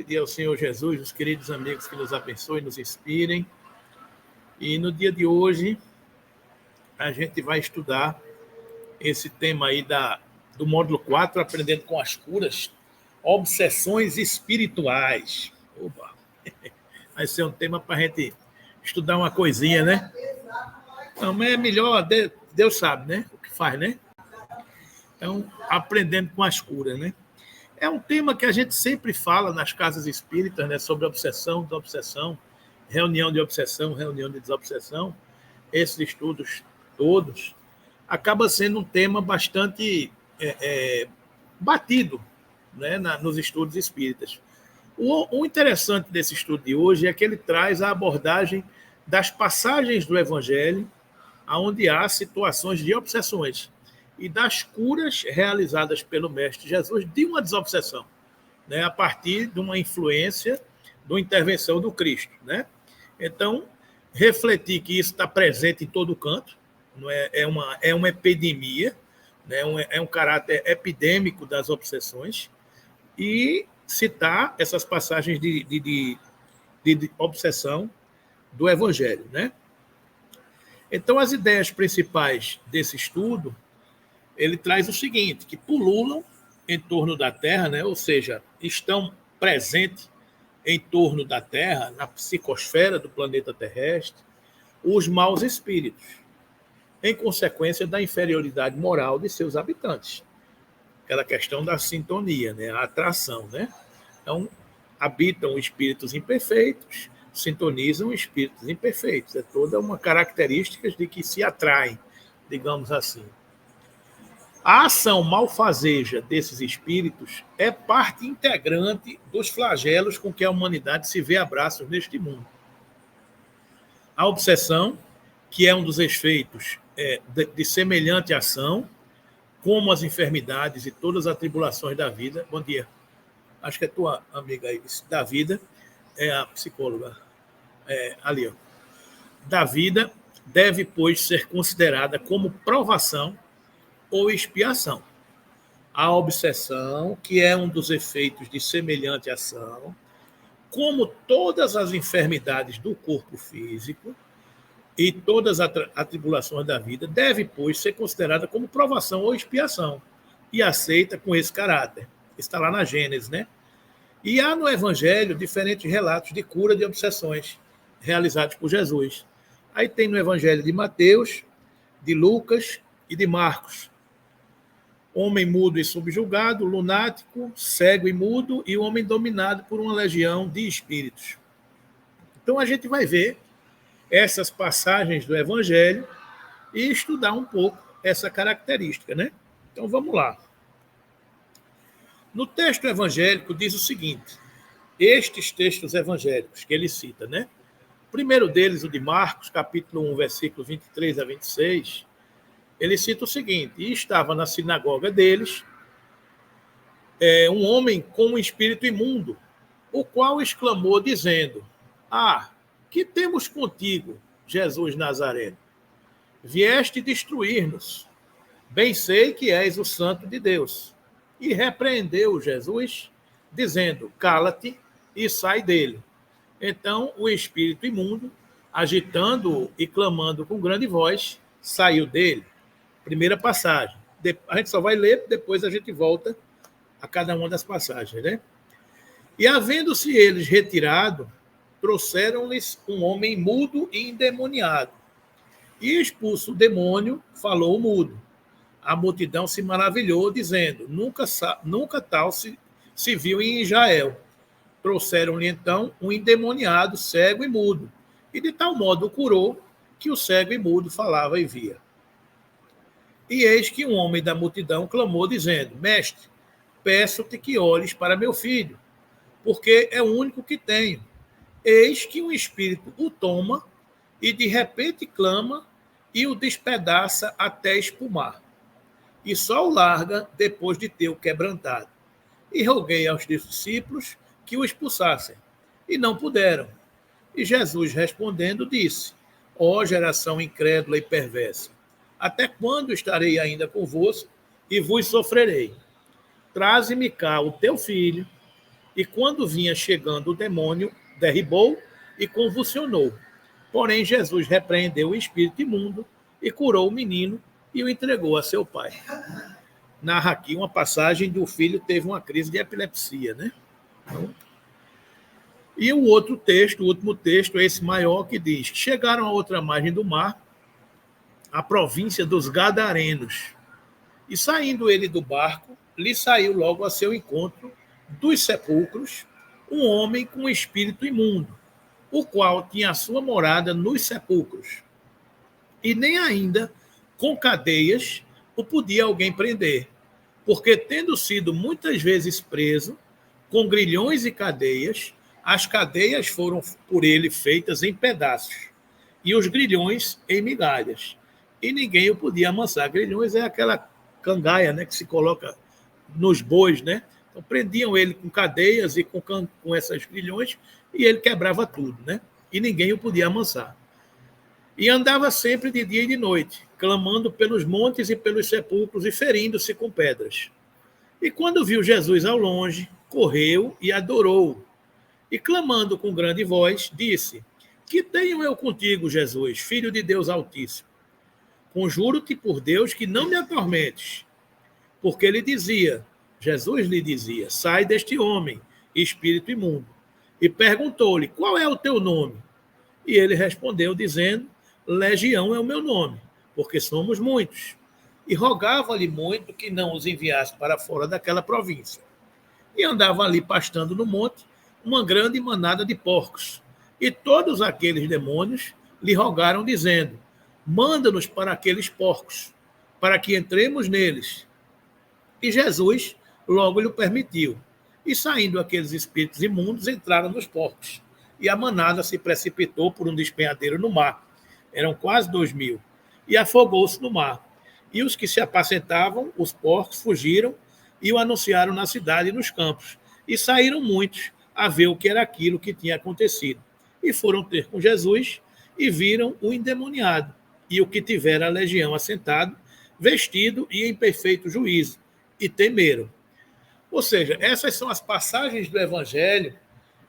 Pedir ao Senhor Jesus, os queridos amigos, que nos abençoem, nos inspirem. E no dia de hoje, a gente vai estudar esse tema aí do módulo 4, Aprendendo com as Curas, obsessões espirituais. Oba! Vai ser um tema para a gente estudar uma coisinha, né? Não, mas é melhor, Deus sabe, né? O que faz, né? Então, aprendendo com as curas, né? É um tema que a gente sempre fala nas casas espíritas, né? Sobre obsessão, desobsessão, reunião de obsessão, reunião de desobsessão. Esses estudos todos acaba sendo um tema bastante batido, né? Nos estudos espíritas. O interessante desse estudo de hoje é que ele traz a abordagem das passagens do Evangelho onde há situações de obsessões e das curas realizadas pelo Mestre Jesus de uma desobsessão, né, a partir de uma influência, de uma intervenção do Cristo. Né? Então, refletir que isso está presente em todo canto, não é uma epidemia, né, é um caráter epidêmico das obsessões, e citar essas passagens de obsessão do Evangelho. Né? Então, as ideias principais desse estudo, ele traz o seguinte, que pululam em torno da Terra, né? Ou seja, estão presentes em torno da Terra, na psicosfera do planeta terrestre, os maus espíritos, em consequência da inferioridade moral de seus habitantes. Aquela questão da sintonia, né? A atração. Né? Então, habitam espíritos imperfeitos, sintonizam espíritos imperfeitos. É toda uma característica de que se atraem, digamos assim. A ação malfazeja desses espíritos é parte integrante dos flagelos com que a humanidade se vê a braços neste mundo. A obsessão, que é um dos efeitos de semelhante ação, como as enfermidades e todas as tribulações da vida. Bom dia. Acho que é tua amiga aí, da vida, é a psicóloga, ali, ó. Da vida deve, pois, ser considerada como provação ou expiação. A obsessão, que é um dos efeitos de semelhante ação, como todas as enfermidades do corpo físico e todas as atribulações da vida, deve, pois, ser considerada como provação ou expiação e aceita com esse caráter. Está lá na Gênesis, né? E há no Evangelho diferentes relatos de cura de obsessões realizados por Jesus. Aí tem no Evangelho de Mateus, de Lucas e de Marcos. Homem mudo e subjugado, lunático, cego e mudo, e o homem dominado por uma legião de espíritos. Então a gente vai ver essas passagens do Evangelho e estudar um pouco essa característica, né? Então vamos lá. No texto evangélico diz o seguinte, estes textos evangélicos que ele cita, né? O primeiro deles, o de Marcos, capítulo 1, versículo 23 a 26, ele cita o seguinte, e estava na sinagoga deles um homem com um espírito imundo, o qual exclamou dizendo, que temos contigo, Jesus Nazareno? Vieste destruir-nos. Bem sei que és o Santo de Deus. E repreendeu Jesus, dizendo, cala-te e sai dele. Então o espírito imundo, agitando-o e clamando com grande voz, saiu dele. Primeira passagem. A gente só vai ler, depois a gente volta a cada uma das passagens, né? E havendo-se eles retirado, trouxeram-lhes um homem mudo e endemoniado. E expulso o demônio, falou o mudo. A multidão se maravilhou, dizendo, nunca tal se viu em Israel. Trouxeram-lhe então um endemoniado, cego e mudo, e de tal modo o curou, que o cego e mudo falava e via. E eis que um homem da multidão clamou, dizendo, mestre, peço-te que olhes para meu filho, porque é o único que tenho. Eis que um espírito o toma, e de repente clama, e o despedaça até espumar. E só o larga depois de ter o quebrantado. E roguei aos discípulos que o expulsassem, e não puderam. E Jesus respondendo disse, ó geração incrédula e perversa, até quando estarei ainda convosco e vos sofrerei? Traze-me cá o teu filho. E quando vinha chegando o demônio, derribou e convulsionou. Porém, Jesus repreendeu o espírito imundo e curou o menino e o entregou a seu pai. Narra aqui uma passagem do filho teve uma crise de epilepsia, né? E o outro texto, o último texto, é esse maior, que diz: chegaram a outra margem do mar, a província dos Gadarenos. E saindo ele do barco, lhe saiu logo a seu encontro dos sepulcros um homem com espírito imundo, o qual tinha a sua morada nos sepulcros. E nem ainda com cadeias o podia alguém prender, porque tendo sido muitas vezes preso, com grilhões e cadeias, as cadeias foram por ele feitas em pedaços, e os grilhões em migalhas. E ninguém o podia amansar. Grilhões é aquela cangaia, né, que se coloca nos bois, né? Então prendiam ele com cadeias e com essas grilhões, e ele quebrava tudo, né? E ninguém o podia amansar. E andava sempre de dia e de noite, clamando pelos montes e pelos sepulcros e ferindo-se com pedras. E quando viu Jesus ao longe, correu e adorou. E clamando com grande voz, disse: que tenho eu contigo, Jesus, filho de Deus Altíssimo? Conjuro-te por Deus que não me atormentes. Porque Jesus lhe dizia: sai deste homem, espírito imundo. E perguntou-lhe: qual é o teu nome? E ele respondeu, dizendo: Legião é o meu nome, porque somos muitos. E rogava-lhe muito que não os enviasse para fora daquela província. E andava ali pastando no monte uma grande manada de porcos. E todos aqueles demônios lhe rogaram, dizendo: manda-nos para aqueles porcos, para que entremos neles. E Jesus logo lhe permitiu. E saindo aqueles espíritos imundos, entraram nos porcos. E a manada se precipitou por um despenhadeiro no mar. Eram quase 2.000. E afogou-se no mar. E os que se apacentavam, os porcos, fugiram e o anunciaram na cidade e nos campos. E saíram muitos a ver o que era aquilo que tinha acontecido. E foram ter com Jesus e viram o endemoniado e o que tivera a legião assentado, vestido e em perfeito juízo, e temeram. Ou seja, essas são as passagens do Evangelho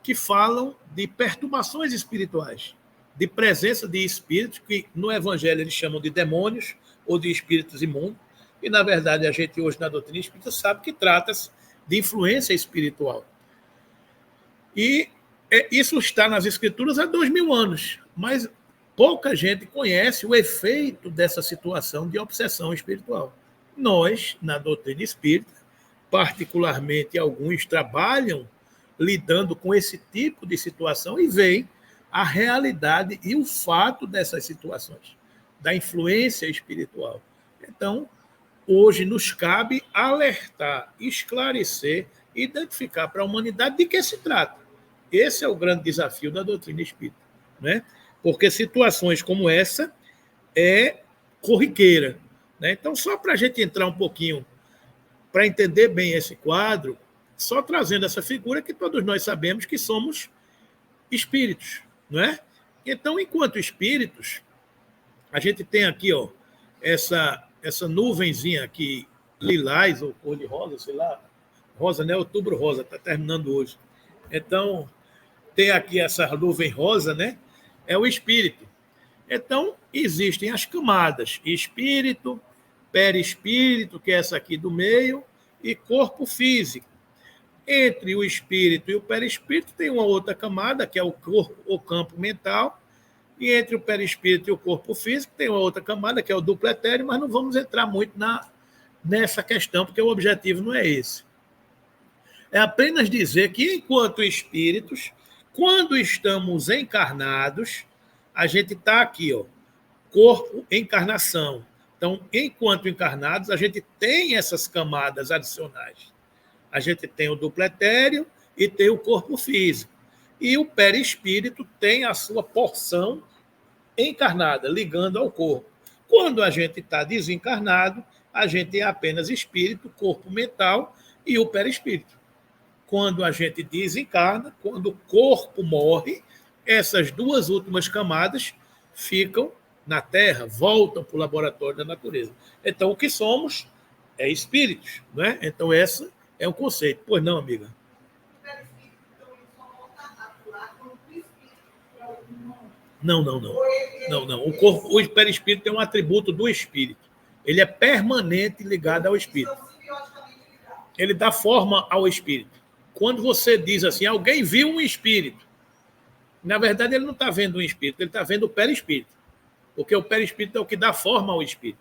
que falam de perturbações espirituais, de presença de espíritos, que no Evangelho eles chamam de demônios ou de espíritos imundos, e na verdade a gente hoje na doutrina espírita sabe que trata-se de influência espiritual. E isso está nas Escrituras há 2.000 anos, mas pouca gente conhece o efeito dessa situação de obsessão espiritual. Nós, na doutrina espírita, particularmente alguns trabalham lidando com esse tipo de situação e veem a realidade e o fato dessas situações, da influência espiritual. Então, hoje nos cabe alertar, esclarecer, identificar para a humanidade de que se trata. Esse é o grande desafio da doutrina espírita, né? Porque situações como essa é corriqueira, né? Então, só para a gente entrar um pouquinho, para entender bem esse quadro, só trazendo essa figura que todos nós sabemos que somos espíritos, não é? Então, enquanto espíritos, a gente tem aqui, ó, essa nuvenzinha aqui, lilás ou cor de rosa, sei lá, rosa, né? Outubro rosa, está terminando hoje. Então, tem aqui essa nuvem rosa, né? É o espírito. Então, existem as camadas: espírito, perispírito, que é essa aqui do meio, e corpo físico. Entre o espírito e o perispírito tem uma outra camada, que é o corpo, o campo mental, e entre o perispírito e o corpo físico tem uma outra camada, que é o duplo etéreo, mas não vamos entrar muito nessa questão, porque o objetivo não é esse. É apenas dizer que, enquanto espíritos, quando estamos encarnados, a gente está aqui, ó, corpo, encarnação. Então, enquanto encarnados, a gente tem essas camadas adicionais. A gente tem o duplo etéreo e tem o corpo físico. E o perispírito tem a sua porção encarnada, ligando ao corpo. Quando a gente está desencarnado, a gente é apenas espírito, corpo mental e o perispírito. Quando a gente desencarna, quando o corpo morre, essas duas últimas camadas ficam na Terra, voltam para o laboratório da natureza. Então, o que somos é espíritos, não é? Então, esse é o conceito. Pois não, amiga? Não, não, não. Não, não. O perispírito tem um atributo do espírito. Ele é permanente ligado ao espírito. Ele dá forma ao espírito. Quando você diz assim, alguém viu um espírito, na verdade ele não está vendo um espírito, ele está vendo o perispírito. Porque o perispírito é o que dá forma ao espírito.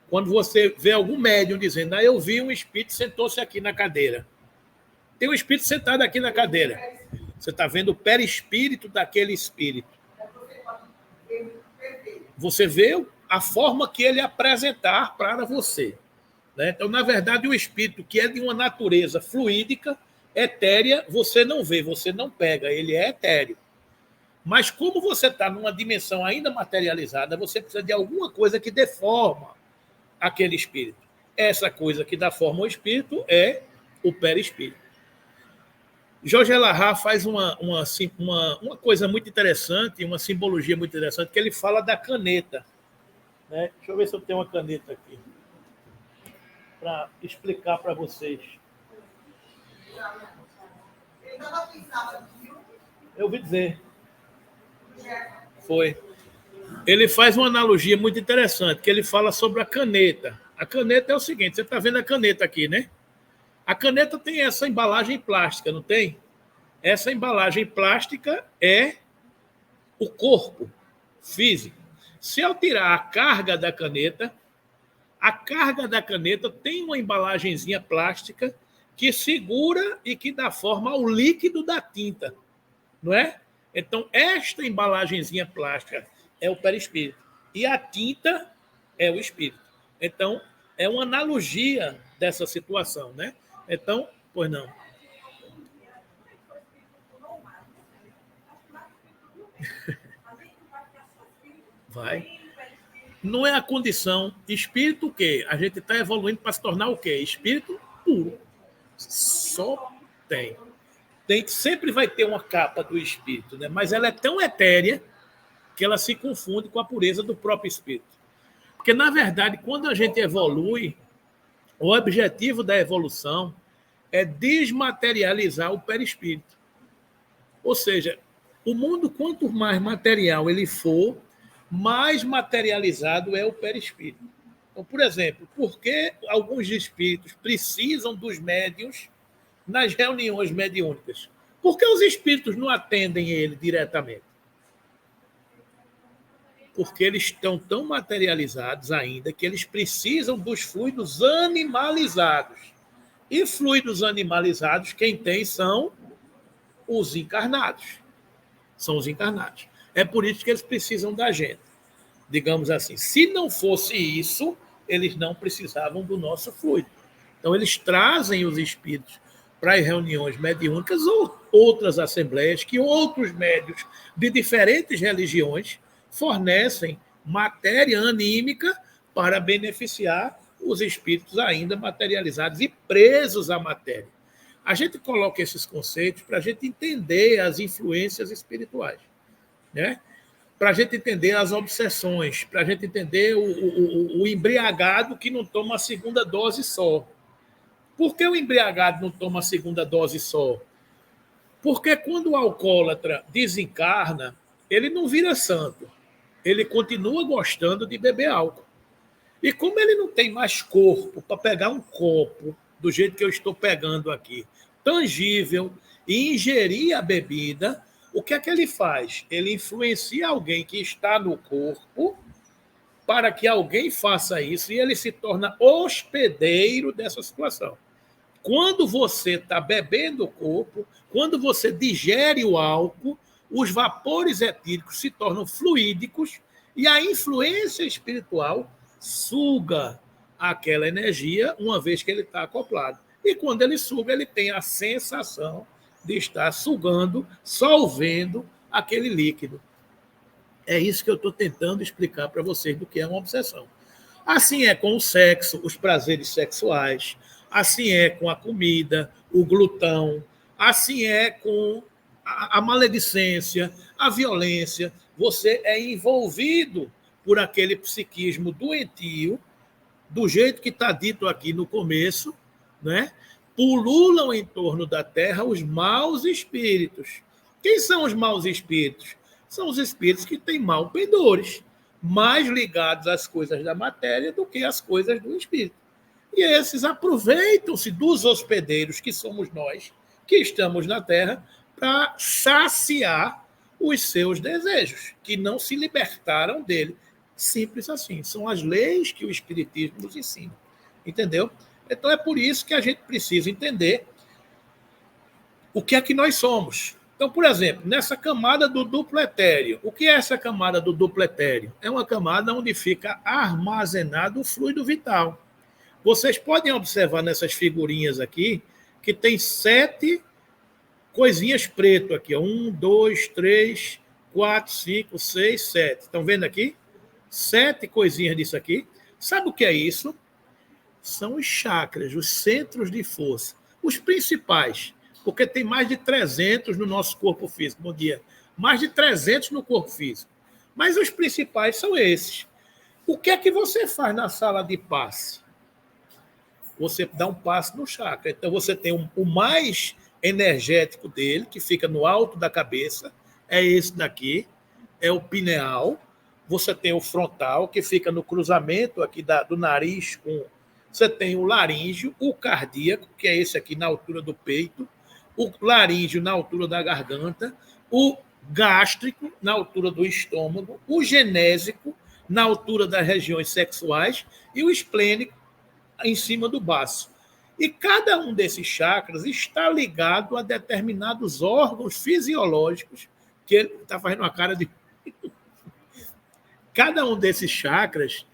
Quando você vê algum médium dizendo, eu vi um espírito, sentou-se aqui na cadeira. Tem um espírito sentado aqui na cadeira. Você está vendo o perispírito daquele espírito. Você vê a forma que ele apresentar para você. Né? Então, na verdade, o espírito que é de uma natureza fluídica, etérea, você não vê, você não pega, ele é etéreo. Mas como você está numa dimensão ainda materializada, você precisa de alguma coisa que dê forma àquele espírito. Essa coisa que dá forma ao espírito é o perispírito. Jorge Elahá faz uma coisa muito interessante, uma simbologia muito interessante, que ele fala da caneta. Né? Deixa eu ver se eu tenho uma caneta aqui para explicar para vocês. Eu ouvi dizer. Foi. Ele faz uma analogia muito interessante, que ele fala sobre a caneta. A caneta é o seguinte, você está vendo a caneta aqui, né? A caneta tem essa embalagem plástica, não tem? Essa embalagem plástica é o corpo físico. Se eu tirar a carga da caneta tem uma embalagenzinha plástica que segura e que dá forma ao líquido da tinta, não é? Então, esta embalagenzinha plástica é o perispírito e a tinta é o espírito. Então, é uma analogia dessa situação, né? Então, pois não. Vai. Não é a condição. Espírito o quê? A gente está evoluindo para se tornar o quê? Espírito puro. Só tem. Sempre vai ter uma capa do espírito, né? Mas ela é tão etérea que ela se confunde com a pureza do próprio espírito. Porque, na verdade, quando a gente evolui, o objetivo da evolução é desmaterializar o perispírito. Ou seja, o mundo, quanto mais material ele for, mais materializado é o perispírito. Então, por exemplo, por que alguns espíritos precisam dos médiuns nas reuniões mediúnicas? Por que os espíritos não atendem ele diretamente? Porque eles estão tão materializados ainda que eles precisam dos fluidos animalizados. E fluidos animalizados, quem tem são os encarnados. São os encarnados. É por isso que eles precisam da gente. Digamos assim, se não fosse isso, eles não precisavam do nosso fluido. Então, eles trazem os espíritos para as reuniões mediúnicas ou outras assembleias que outros médios de diferentes religiões fornecem matéria anímica para beneficiar os espíritos ainda materializados e presos à matéria. A gente coloca esses conceitos para a gente entender as influências espirituais, né? Para a gente entender as obsessões, para a gente entender o embriagado que não toma a segunda dose só. Por que o embriagado não toma a segunda dose só? Porque quando o alcoólatra desencarna, ele não vira santo. Ele continua gostando de beber álcool. E como ele não tem mais corpo para pegar um copo, do jeito que eu estou pegando aqui, tangível, e ingerir a bebida, o que é que ele faz? Ele influencia alguém que está no corpo para que alguém faça isso e ele se torna hospedeiro dessa situação. Quando você está bebendo o corpo, quando você digere o álcool, os vapores etíricos se tornam fluídicos e a influência espiritual suga aquela energia uma vez que ele está acoplado. E quando ele suga, ele tem a sensação de estar sugando, solvendo aquele líquido. É isso que eu estou tentando explicar para vocês do que é uma obsessão. Assim é com o sexo, os prazeres sexuais, assim é com a comida, o glutão, assim é com a maledicência, a violência. Você é envolvido por aquele psiquismo doentio, do jeito que está dito aqui no começo, né? Pululam em torno da Terra os maus espíritos. Quem são os maus espíritos? são os espíritos que têm malpendores, mais ligados às coisas da matéria do que às coisas do espírito. E esses aproveitam-se dos hospedeiros, que somos nós, que estamos na Terra, para saciar os seus desejos, que não se libertaram dele. Simples assim. São as leis que o Espiritismo nos ensina. Entendeu? Então é por isso que a gente precisa entender o que é que nós somos. Então, por exemplo, nessa camada do duplo etéreo, o que é essa camada do duplo etéreo? É uma camada onde fica armazenado o fluido vital. Vocês podem observar nessas figurinhas aqui que tem 7 coisinhas preto aqui. 1, 2, 3, 4, 5, 6, 7. Estão vendo aqui? 7 coisinhas disso aqui. Sabe o que é isso? São os chakras, os centros de força. Os principais, porque tem mais de 300 no nosso corpo físico. Bom dia. Mais de 300 no corpo físico. Mas os principais são esses. O que é que você faz na sala de passe? Você dá um passe no chakra. Então, você tem o mais energético dele, que fica no alto da cabeça, é esse daqui, é o pineal. Você tem o frontal, que fica no cruzamento aqui do nariz com... Você tem o laríngeo, o cardíaco, que é esse aqui na altura do peito, o laríngeo na altura da garganta, o gástrico na altura do estômago, o genésico na altura das regiões sexuais e o esplênico em cima do baço. E cada um desses chakras está ligado a determinados órgãos fisiológicos, que ele está fazendo uma cara de... Cada um desses chakras,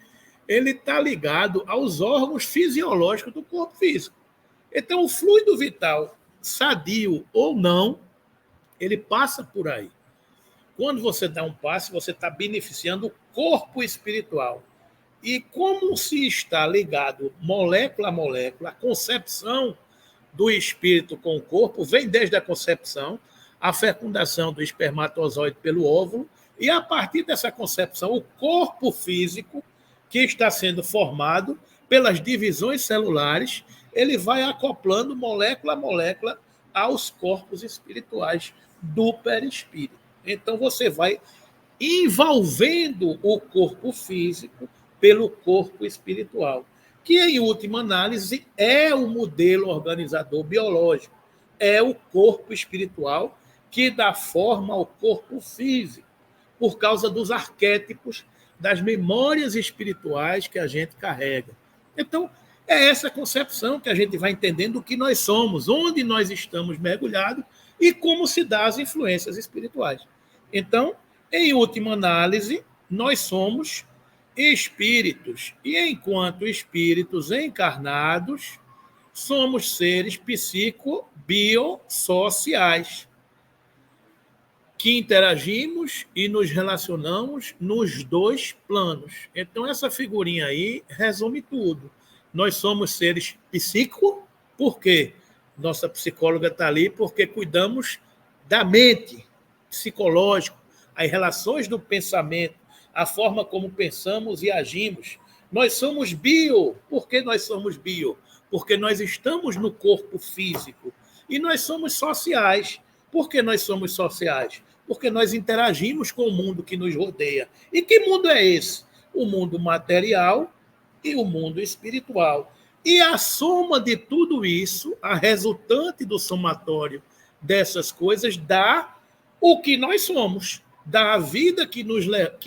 ele está ligado aos órgãos fisiológicos do corpo físico. Então, o fluido vital, sadio ou não, ele passa por aí. Quando você dá um passe, você está beneficiando o corpo espiritual. E como se está ligado molécula a molécula, a concepção do espírito com o corpo vem desde a concepção, a fecundação do espermatozoide pelo óvulo, e a partir dessa concepção, o corpo físico, que está sendo formado pelas divisões celulares, ele vai acoplando molécula a molécula aos corpos espirituais do perispírito. Então, você vai envolvendo o corpo físico pelo corpo espiritual, que, em última análise, é o modelo organizador biológico, é o corpo espiritual que dá forma ao corpo físico, por causa dos arquétipos, das memórias espirituais que a gente carrega. Então, é essa concepção que a gente vai entendendo o que nós somos, onde nós estamos mergulhados e como se dá as influências espirituais. Então, em última análise, nós somos espíritos. E enquanto espíritos encarnados, somos seres psico-biossociais, que interagimos e nos relacionamos nos 2 planos. Então, essa figurinha aí resume tudo. Nós somos seres psíquico, por quê? Nossa psicóloga está ali porque cuidamos da mente, psicológico, as relações do pensamento, a forma como pensamos e agimos. Nós somos bio. Por que nós somos bio? Porque nós estamos no corpo físico. E nós somos sociais. Por que nós somos sociais? Porque nós interagimos com o mundo que nos rodeia. E que mundo é esse? O mundo material e o mundo espiritual. E a soma de tudo isso, a resultante do somatório dessas coisas, dá o que nós somos, dá a vida que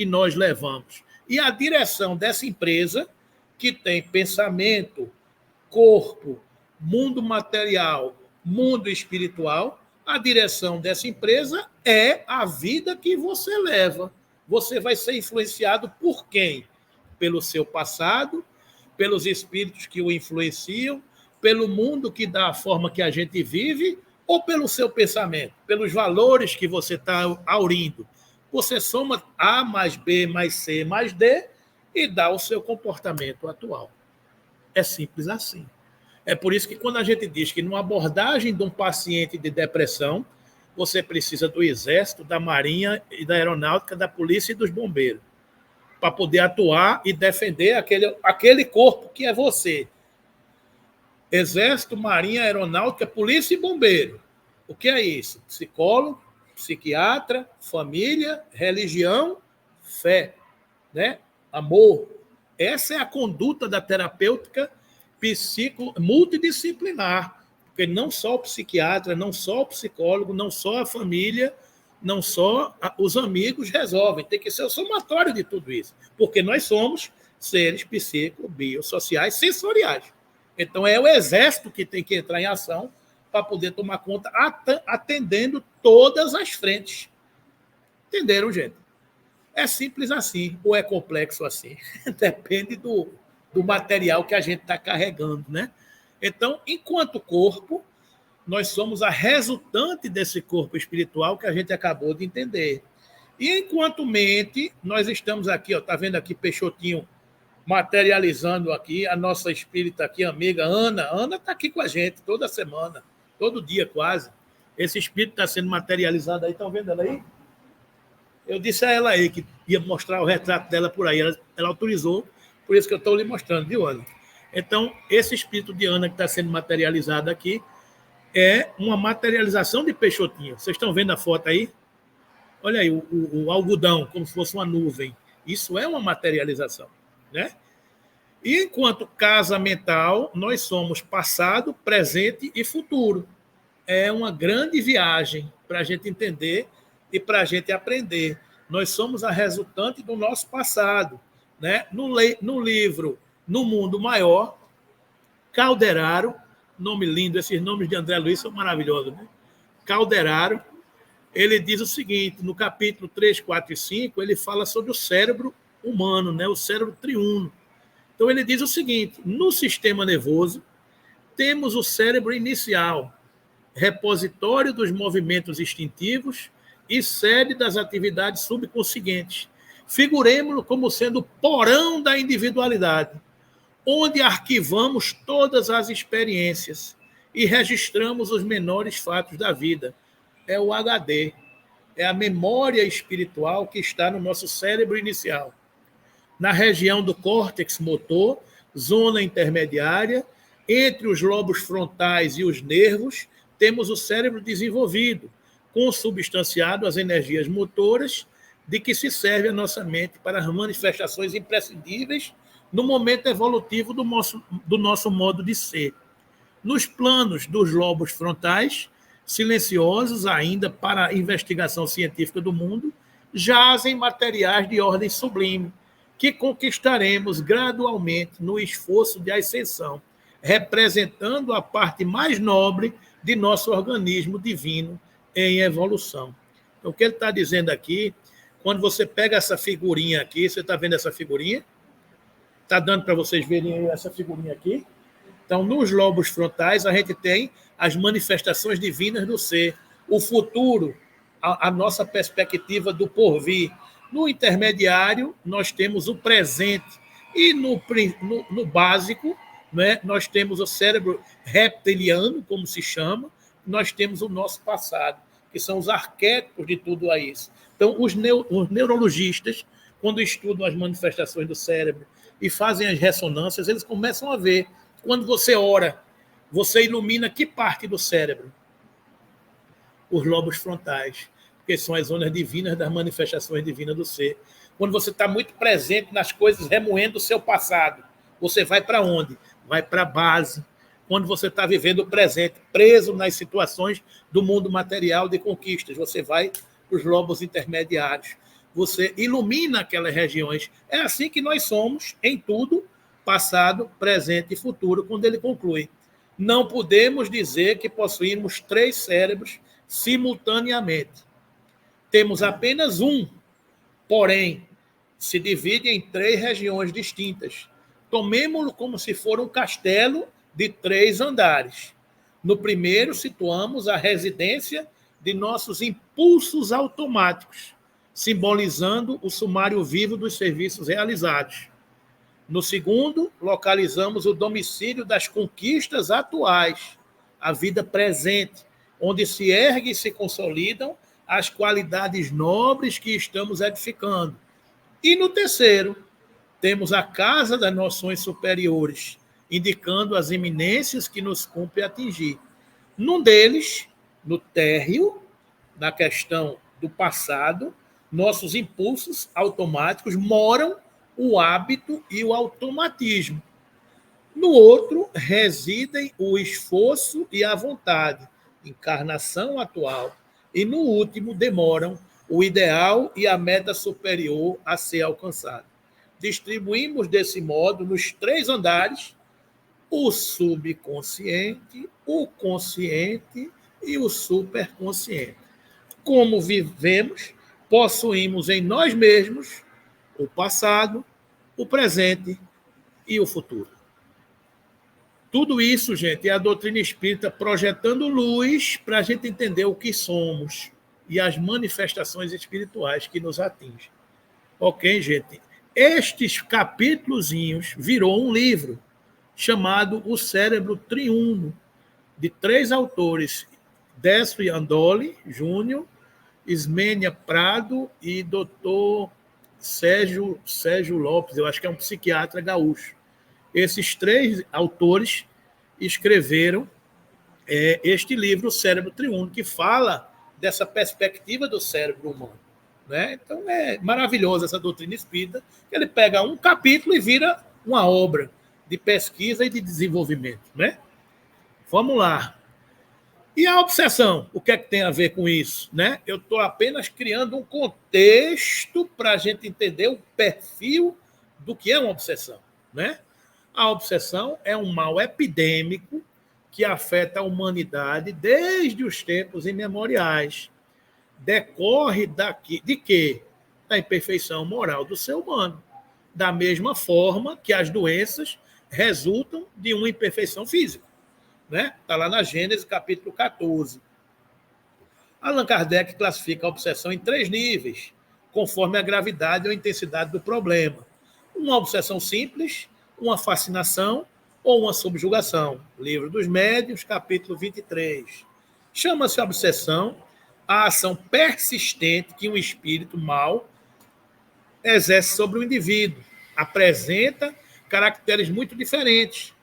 nós levamos. E a direção dessa empresa, que tem pensamento, corpo, mundo material, mundo espiritual, a direção dessa empresa é a vida que você leva. Você vai ser influenciado por quem? Pelo seu passado, pelos espíritos que o influenciam, pelo mundo que dá a forma que a gente vive, ou pelo seu pensamento, pelos valores que você está aurindo. Você soma A mais B mais C mais D e dá o seu comportamento atual. É simples assim. É por isso que quando a gente diz que numa abordagem de um paciente de depressão, você precisa do Exército, da Marinha e da Aeronáutica, da Polícia e dos Bombeiros, para poder atuar e defender aquele corpo que é você. Exército, Marinha, Aeronáutica, Polícia e Bombeiro. O que é isso? Psicólogo, psiquiatra, família, religião, fé, né? Amor. Essa é a conduta da terapêutica multidisciplinar, porque não só o psiquiatra, não só o psicólogo, não só a família, não só os amigos resolvem, tem que ser o somatório de tudo isso, porque nós somos seres psico-biosociais sensoriais. Então é o exército que tem que entrar em ação para poder tomar conta, atendendo todas as frentes. Entenderam, gente? É simples assim, ou é complexo assim. Depende do material que a gente está carregando, né? Então, enquanto corpo, nós somos a resultante desse corpo espiritual que a gente acabou de entender. E enquanto mente, nós estamos aqui, ó, tá vendo aqui Peixotinho materializando aqui, a nossa espírita aqui, amiga Ana. Ana está aqui com a gente toda semana, todo dia quase. Esse espírito está sendo materializado aí, estão vendo ela aí? Eu disse a ela aí que ia mostrar o retrato dela por aí. Ela autorizou, por isso que eu estou lhe mostrando, viu, Ana? Então, esse espírito de Ana que está sendo materializado aqui é uma materialização de Peixotinho. Vocês estão vendo a foto aí? Olha aí, o algodão, como se fosse uma nuvem. Isso é uma materialização, né? E enquanto casa mental, nós somos passado, presente e futuro. É uma grande viagem para a gente entender e para a gente aprender. Nós somos a resultante do nosso passado, né? No livro No Mundo Maior, Calderaro, nome lindo, esses nomes de André Luiz são maravilhosos, né? Calderaro, ele diz o seguinte, no capítulo 3, 4 e 5, ele fala sobre o cérebro humano, né? O cérebro triuno. Então ele diz o seguinte, no sistema nervoso, temos o cérebro inicial, repositório dos movimentos instintivos e sede das atividades subconscientes. Figuremo-lo como sendo o porão da individualidade, onde arquivamos todas as experiências e registramos os menores fatos da vida. É o HD, é a memória espiritual que está no nosso cérebro inicial. Na região do córtex motor, zona intermediária, entre os lobos frontais e os nervos, temos o cérebro desenvolvido, consubstanciado as energias motoras de que se serve a nossa mente para as manifestações imprescindíveis no momento evolutivo do nosso modo de ser. Nos planos dos lobos frontais, silenciosos ainda para a investigação científica do mundo, jazem materiais de ordem sublime, que conquistaremos gradualmente no esforço de ascensão, representando a parte mais nobre de nosso organismo divino em evolução. Então, o que ele está dizendo aqui, quando você pega essa figurinha aqui, você está vendo essa figurinha? Está dando para vocês verem essa figurinha aqui? Então, nos lobos frontais, a gente tem as manifestações divinas do ser, o futuro, a nossa perspectiva do porvir. No intermediário, nós temos o presente. E no básico, né, nós temos o cérebro reptiliano, como se chama, nós temos o nosso passado, que são os arquétipos de tudo isso. Então, os neurologistas, quando estudam as manifestações do cérebro e fazem as ressonâncias, eles começam a ver, quando você ora, você ilumina que parte do cérebro? Os lobos frontais, porque são as zonas divinas das manifestações divinas do ser. Quando você está muito presente nas coisas, remoendo o seu passado, você vai para onde? Vai para a base. Quando você está vivendo o presente, preso nas situações do mundo material de conquistas, você vai para os lobos intermediários. Você ilumina aquelas regiões. É assim que nós somos em tudo, passado, presente e futuro, quando ele conclui. Não podemos dizer que possuímos 3 cérebros simultaneamente. Temos apenas um, porém, se divide em 3 regiões distintas. Tomemo-lo como se for um castelo de 3 andares. No primeiro, situamos a residência de nossos impulsos automáticos, simbolizando o sumário vivo dos serviços realizados. No segundo, localizamos o domicílio das conquistas atuais, a vida presente, onde se erguem e se consolidam as qualidades nobres que estamos edificando. E no terceiro, temos a casa das noções superiores, indicando as eminências que nos cumpre atingir. Num deles, no térreo, na questão do passado, nossos impulsos automáticos moram o hábito e o automatismo. No outro, residem o esforço e a vontade, encarnação atual. E no último, demoram o ideal e a meta superior a ser alcançada. Distribuímos desse modo nos 3 andares o subconsciente, o consciente e o superconsciente. Como vivemos, possuímos em nós mesmos o passado, o presente e o futuro. Tudo isso, gente, é a doutrina espírita projetando luz para a gente entender o que somos e as manifestações espirituais que nos atingem. Ok, gente? Estes capítulozinhos virou um livro chamado O Cérebro Triuno, de 3 autores, Décio Andoli Júnior, Ismênia Prado e Dr. Sérgio Lopes, eu acho que é um psiquiatra gaúcho. Esses 3 autores escreveram este livro, O Cérebro Triuno, que fala dessa perspectiva do cérebro humano. Né? Então, é maravilhosa essa doutrina espírita, que ele pega um capítulo e vira uma obra de pesquisa e de desenvolvimento. Né? Vamos lá. E a obsessão? O que é que tem a ver com isso? Né? Eu estou apenas criando um contexto para a gente entender o perfil do que é uma obsessão. Né? A obsessão é um mal epidêmico que afeta a humanidade desde os tempos imemoriais. Decorre de quê? Da imperfeição moral do ser humano. Da mesma forma que as doenças resultam de uma imperfeição física. Né? Está lá na Gênesis, capítulo 14. Allan Kardec classifica a obsessão em 3 níveis, conforme a gravidade ou a intensidade do problema. Uma obsessão simples, uma fascinação ou uma subjugação. Livro dos Médiuns, capítulo 23. Chama-se obsessão a ação persistente que um espírito mau exerce sobre o indivíduo. Apresenta caracteres muito diferentes,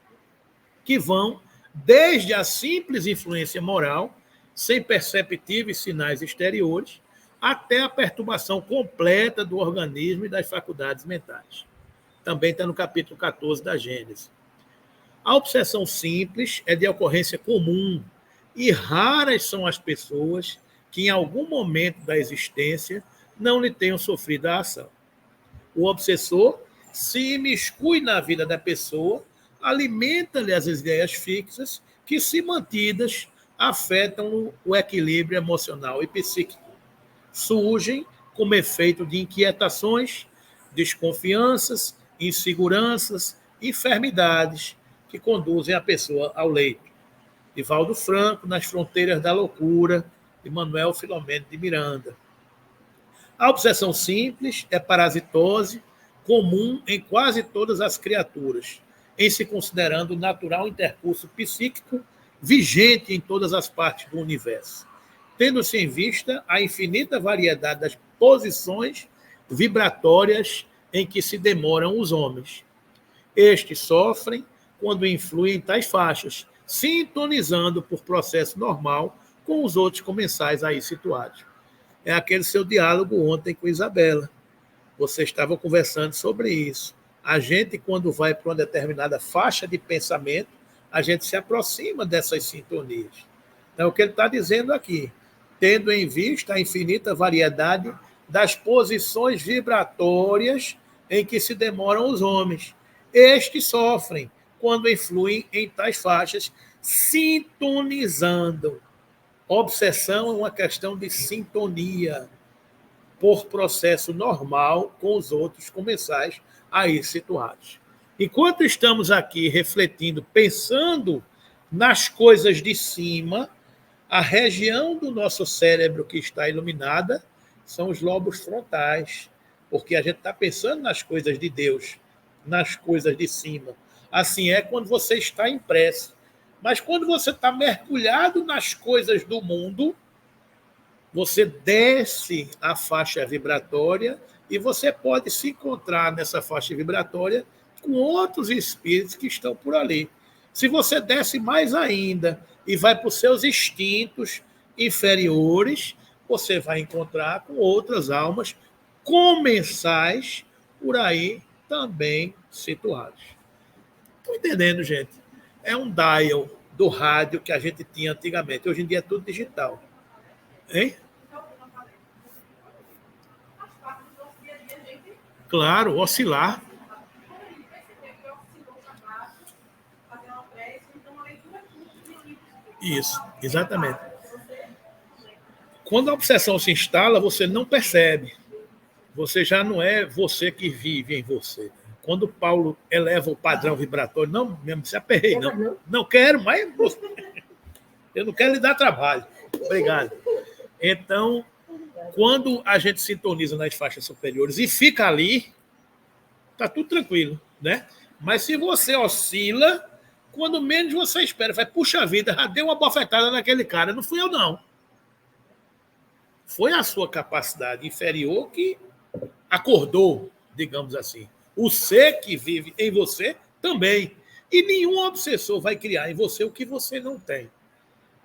que vão desde a simples influência moral, sem perceptíveis sinais exteriores, até a perturbação completa do organismo e das faculdades mentais. Também está no capítulo 14 da Gênesis. A obsessão simples é de ocorrência comum e raras são as pessoas que em algum momento da existência não lhe tenham sofrido a ação. O obsessor se imiscui na vida da pessoa, alimenta-lhe as ideias fixas que, se mantidas, afetam o equilíbrio emocional e psíquico. Surgem como efeito de inquietações, desconfianças, inseguranças, enfermidades que conduzem a pessoa ao leito. Divaldo Franco, Nas Fronteiras da Loucura, de Manuel Filomeno de Miranda. A obsessão simples é parasitose comum em quase todas as criaturas, em se considerando o natural intercurso psíquico vigente em todas as partes do universo, tendo-se em vista a infinita variedade das posições vibratórias em que se demoram os homens. Estes sofrem quando influem em tais faixas, sintonizando por processo normal com os outros comensais aí situados. É aquele seu diálogo ontem com Isabela. Você estava conversando sobre isso. A gente, quando vai para uma determinada faixa de pensamento, a gente se aproxima dessas sintonias. Então, o que ele está dizendo aqui, tendo em vista a infinita variedade das posições vibratórias em que se demoram os homens. Estes sofrem quando influem em tais faixas, sintonizando. Obsessão é uma questão de sintonia por processo normal com os outros comensais aí situados. Enquanto estamos aqui refletindo, pensando nas coisas de cima, a região do nosso cérebro que está iluminada são os lobos frontais, porque a gente está pensando nas coisas de Deus, nas coisas de cima. Assim é quando você está em prece. Mas quando você está mergulhado nas coisas do mundo, você desce a faixa vibratória e você pode se encontrar nessa faixa vibratória com outros espíritos que estão por ali. Se você desce mais ainda e vai para os seus instintos inferiores, você vai encontrar com outras almas comensais por aí também situados. Estão entendendo, gente? É um dial do rádio que a gente tinha antigamente. Hoje em dia é tudo digital. Hein? Claro, oscilar. Isso, exatamente. Quando a obsessão se instala, você não percebe. Você já não é você que vive em você. Quando Paulo eleva o padrão vibratório, não, mesmo se aperrei, não. Não quero, mas eu não quero lhe dar trabalho. Obrigado. Então, quando a gente sintoniza nas faixas superiores e fica ali, tá tudo tranquilo, né? Mas se você oscila, quando menos você espera, vai, puxa vida, já deu uma bofetada naquele cara. Não fui eu, não. Foi a sua capacidade inferior que acordou, digamos assim. O ser que vive em você também. E nenhum obsessor vai criar em você o que você não tem.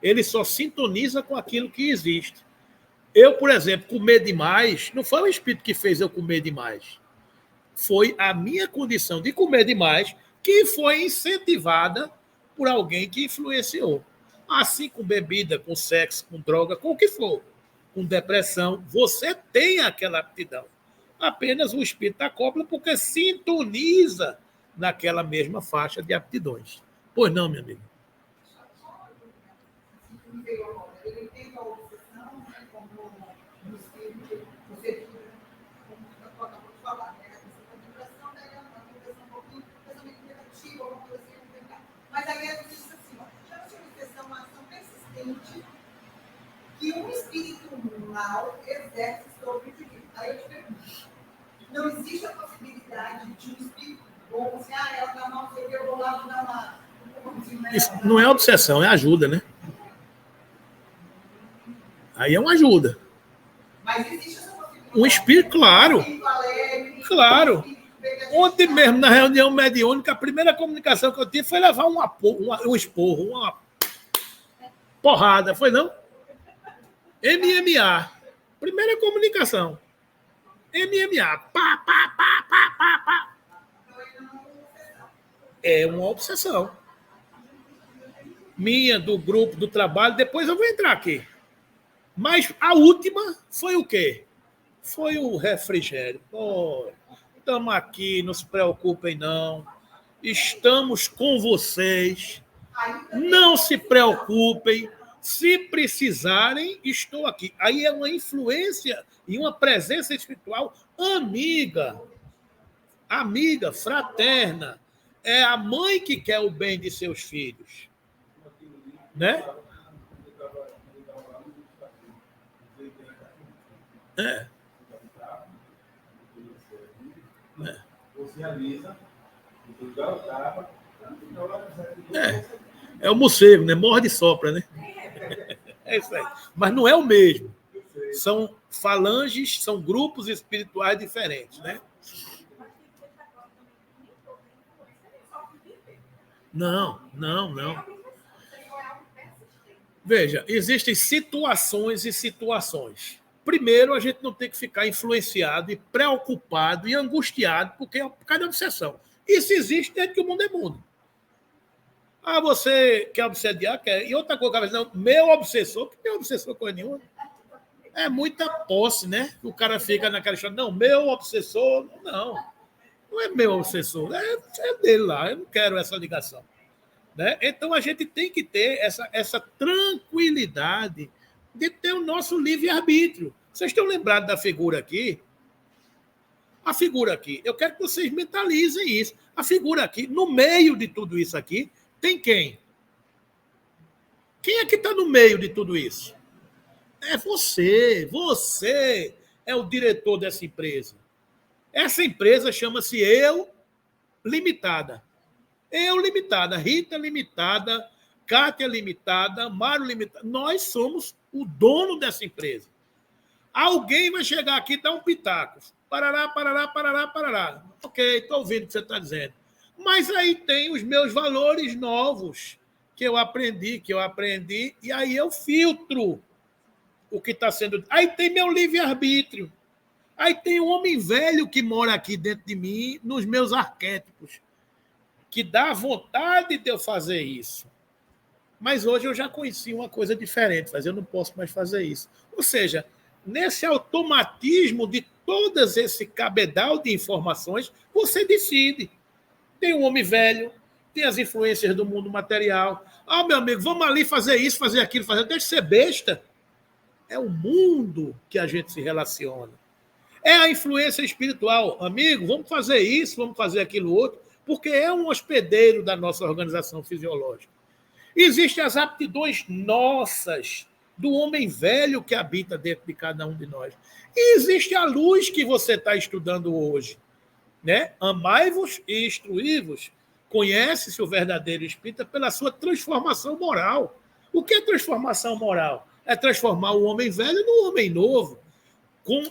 Ele só sintoniza com aquilo que existe. Eu, por exemplo, comer demais, não foi o espírito que fez eu comer demais. Foi a minha condição de comer demais que foi incentivada por alguém que influenciou. Assim com bebida, com sexo, com droga, com o que for. Com depressão, você tem aquela aptidão. Apenas o espírito acopla porque sintoniza naquela mesma faixa de aptidões. Pois não, meu amigo? Mas aí ela disse assim, ó, já tinha manifestação uma ação persistente que um espírito mal exerce sobre o indivíduo. Aí eu te pergunto, não existe a possibilidade de um espírito bom, assim, ela tá mal, eu vou lá dar uma... Isso não é obsessão, é ajuda, né? Aí é uma ajuda. Mas existe essa possibilidade. Um espírito, claro. Claro. Ontem mesmo, na reunião mediúnica, a primeira comunicação que eu tive foi levar um esporro, uma porrada, foi não? MMA. Primeira comunicação. MMA. Pá, pá, pá, pá, pá, pá. É uma obsessão. Minha, do grupo, do trabalho, depois eu vou entrar aqui. Mas a última foi o quê? Foi o refrigério. Oh, estamos aqui, não se preocupem, não. Estamos com vocês. Não se preocupem. Se precisarem, estou aqui. Aí é uma influência e uma presença espiritual amiga. Amiga, fraterna. É a mãe que quer o bem de seus filhos. Né? É. É o morcego, né? Morde e sopra, né? É isso aí. Mas não é o mesmo. São falanges, são grupos espirituais diferentes, né? Não, não, não. Veja, existem situações e situações. Primeiro, a gente não tem que ficar influenciado e preocupado e angustiado por causa da obsessão. Isso existe desde que o mundo é mundo. Ah, você quer obsediar? Quer. E outra coisa, não, meu obsessor, que meu obsessor coisa nenhuma. É muita posse, né? O cara fica naquela história, não, meu obsessor, não. Não é meu obsessor, é dele lá, eu não quero essa ligação. Né? Então a gente tem que ter essa tranquilidade de ter o nosso livre-arbítrio. Vocês estão lembrados da figura aqui? A figura aqui, eu quero que vocês mentalizem isso. A figura aqui, no meio de tudo isso aqui, tem quem? Quem é que está no meio de tudo isso? É você. Você é o diretor dessa empresa. Essa empresa chama-se Eu Limitada. Eu Limitada, Rita Limitada, Kátia Limitada, Mário Limitada. Nós somos o dono dessa empresa. Alguém vai chegar aqui e dar um pitaco. Parará, parará, parará, parará. Ok, estou ouvindo o que você está dizendo. Mas aí tem os meus valores novos que eu aprendi, e aí eu filtro. o que está sendo... Aí tem meu livre-arbítrio. Aí tem um homem velho que mora aqui dentro de mim, nos meus arquétipos, que dá vontade de eu fazer isso. Mas hoje eu já conheci uma coisa diferente, mas eu não posso mais fazer isso. Ou seja, nesse automatismo de todas esse cabedal de informações, você decide. Tem um homem velho, tem as influências do mundo material. Ah, meu amigo, vamos ali fazer isso, fazer aquilo, fazer... Deixa de ser besta. É o mundo que a gente se relaciona. É a influência espiritual. Amigo, vamos fazer isso, vamos fazer aquilo outro, porque é um hospedeiro da nossa organização fisiológica. Existem as aptidões nossas, do homem velho que habita dentro de cada um de nós. E existe a luz que você está estudando hoje. Né? Amai-vos e instruí-vos. Conhece-se o verdadeiro espírita pela sua transformação moral. O que é transformação moral? É transformar o homem velho no homem novo,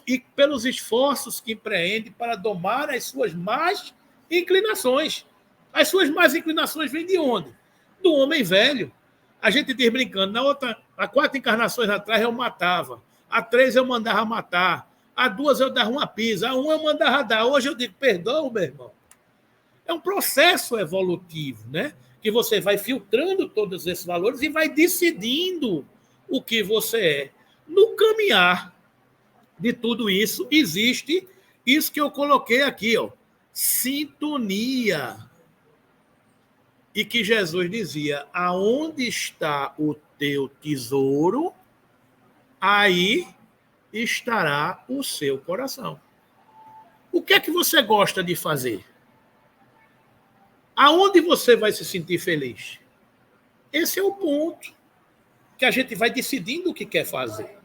e pelos esforços que empreende para domar as suas más inclinações. As suas más inclinações vêm de onde? Do homem velho. A gente diz brincando, há 4 encarnações atrás eu matava, há 3 eu mandava matar, há 2 eu dava uma pisa, há 1 eu mandava dar. Hoje eu digo, perdão, meu irmão. É um processo evolutivo, né? Que você vai filtrando todos esses valores e vai decidindo o que você é. No caminhar de tudo isso, existe isso que eu coloquei aqui, ó, sintonia. E que Jesus dizia, aonde está o teu tesouro, aí estará o seu coração. O que é que você gosta de fazer? Aonde você vai se sentir feliz? Esse é o ponto que a gente vai decidindo o que quer fazer.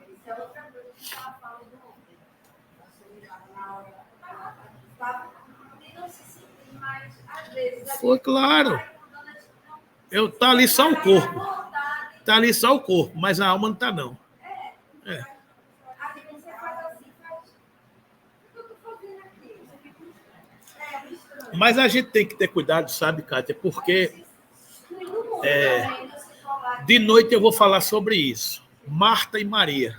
Foi claro. Tá ali só o corpo. Tá ali só o corpo, mas a alma não tá, não. É. Mas a gente tem que ter cuidado, sabe, Kátia? Porque de noite eu vou falar sobre isso. Marta e Maria.